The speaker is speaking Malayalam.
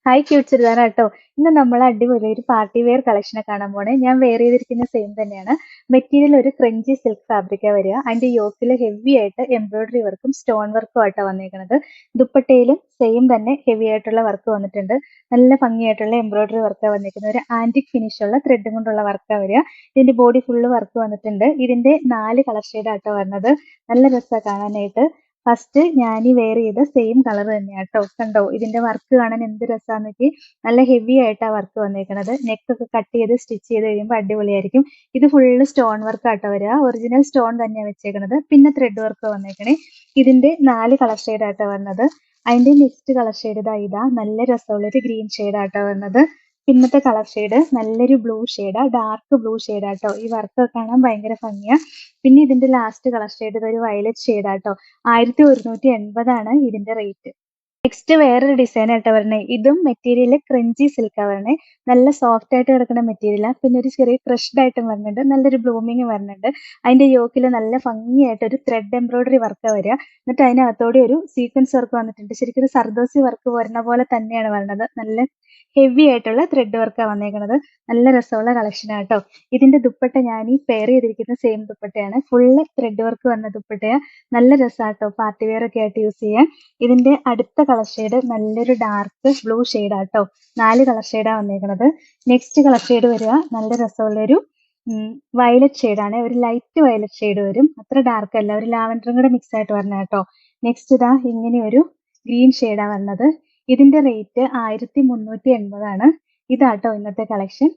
Hi cute ചുരിദാറാട്ടോ. ഇന്ന് നമ്മൾ അടിപൊളി ഒരു പാർട്ടി വെയർ കളക്ഷനെ കാണാൻ പോണേ. ഞാൻ വെയർ ചെയ്തിരിക്കുന്ന സെയിം തന്നെയാണ്. മെറ്റീരിയൽ ഒരു ക്രഞ്ചി സിൽക്ക് ഫാബ്രിക്കാ വരിക. അതിന്റെ യോക്കിൽ ഹെവി ആയിട്ട് എംബ്രോയിഡറി വർക്കും സ്റ്റോൺ വർക്കും ആയിട്ടാണ് വന്നിരിക്കുന്നത്. ദുപ്പട്ടയിലും സെയിം തന്നെ ഹെവി ആയിട്ടുള്ള വർക്ക് വന്നിട്ടുണ്ട്. നല്ല ഭംഗിയായിട്ടുള്ള എംബ്രോയിഡറി വർക്കാണ് വന്നിരിക്കുന്നത്. ഒരു ആന്റിക് ഫിനിഷ് ഉള്ള ത്രെഡും കൊണ്ടുള്ള വർക്കാണ് വരിക. ഇതിന്റെ ബോഡി ഫുള്ള് വർക്ക് വന്നിട്ടുണ്ട്. ഇതിന്റെ 4 കളർ ഷെയ്ഡാട്ടോ വരുന്നത്. നല്ല രസമാണ് കാണാനായിട്ട്. ഫസ്റ്റ് ഞാൻ ഈ വെയർ ചെയ്ത സെയിം കളർ തന്നെയാട്ടോ. കണ്ടോ ഇതിന്റെ വർക്ക് കാണാൻ എന്ത് രസാന്നൊക്കെ. നല്ല ഹെവി ആയിട്ടാ വർക്ക് വന്നേക്കണത്. നെക്ക് ഒക്കെ കട്ട് ചെയ്ത് സ്റ്റിച്ച് ചെയ്ത് കഴിയുമ്പോൾ അടിപൊളിയായിരിക്കും. ഇത് ഫുള്ള് സ്റ്റോൺ വർക്ക് ആട്ടോ വരിക. ഒറിജിനൽ സ്റ്റോൺ തന്നെയാണ് വെച്ചേക്കണത്. പിന്നെ ത്രെഡ് വർക്ക് വന്നേക്കണേ. ഇതിന്റെ 4 കളർ ഷെയ്ഡ് ആട്ടോ വന്നത്. അതിന്റെ നെക്സ്റ്റ് കളർ ഷെയ്ഡ് ഇതാ നല്ല രസമുള്ള ഒരു ഗ്രീൻ ഷെയ്ഡ് ആട്ടോ വന്നത്. പിന്നത്തെ കളർ ഷെയ്ഡ് നല്ലൊരു ബ്ലൂ ഷെയ്ഡാ, ഡാർക്ക് ബ്ലൂ ഷെയ്ഡാട്ടോ. ഈ വർക്ക് കാണാൻ ഭയങ്കര ഭംഗിയാ. പിന്നെ ഇതിന്റെ ലാസ്റ്റ് കളർ ഷെയ്ഡ് ഇതൊരു വയലറ്റ് ഷെയ്ഡാട്ടോ. 1180 ഇതിന്റെ റേറ്റ്. നെക്സ്റ്റ് വേറൊരു ഡിസൈൻ ആയിട്ടാ വരണേ. ഇതും മെറ്റീരിയൽ ക്രഞ്ചി സിൽക്കാ വരണേ. നല്ല സോഫ്റ്റ് ആയിട്ട് കിടക്കുന്ന മെറ്റീരിയലാ. പിന്നെ ഒരു ചെറിയ ക്രഷ്ഡ് ആയിട്ടും വരുന്നുണ്ട്. നല്ലൊരു ബ്ലൂമിങ് വരുന്നുണ്ട്. അതിന്റെ യോക്കിൽ നല്ല ഭംഗിയായിട്ട് ഒരു ത്രെഡ് എംബ്രോയിഡറി വർക്കാ വരിക. എന്നിട്ട് അതിനകത്തോടെ ഒരു സീക്വൻസ് വർക്ക് വന്നിട്ടുണ്ട്. ശരിക്കും ഒരു സർദോസി വർക്ക് വരുന്ന പോലെ തന്നെയാണ് വരുന്നത്. നല്ല ഹെവി ആയിട്ടുള്ള ത്രെഡ് വർക്കാണ് വന്നേക്കുന്നത്. നല്ല രസമുള്ള കളക്ഷൻ ആട്ടോ. ഇതിന്റെ ദുപ്പട്ട ഞാൻ ഈ പെയർ ചെയ്തിരിക്കുന്ന സെയിം ദുപ്പട്ടയാണ്. ഫുള്ള് ത്രെഡ് വർക്ക് വന്ന ദുപ്പട്ടയാ. നല്ല രസാട്ടോ പാർട്ടി വെയർ ഒക്കെ ആയിട്ട് യൂസ് ചെയ്യാൻ. ഇതിന്റെ അടുത്ത കളർ ഷെയ്ഡ് നല്ലൊരു ഡാർക്ക് ബ്ലൂ ഷെയ്ഡാട്ടോ. 4 കളർ ഷെയ്ഡാ വന്നേക്കുന്നത്. നെക്സ്റ്റ് കളർ ഷെയ്ഡ് വരിക നല്ല രസമുള്ളൊരു വയലറ്റ് ഷെയ്ഡാണ്. ഒരു ലൈറ്റ് വയലറ്റ് ഷെയ്ഡ് വരും. അത്ര ഡാർക്ക് അല്ല, ഒരു ലാവൻഡറും കൂടെ മിക്സ് ആയിട്ട് വരണ കേട്ടോ. നെക്സ്റ്റ് ഇതാ ഇങ്ങനെ ഒരു ഗ്രീൻ ഷെയ്ഡാ വന്നത്. ഇതിന്റെ റേറ്റ് 1380 ഇതാട്ടോ ഇന്നത്തെ കളക്ഷൻ.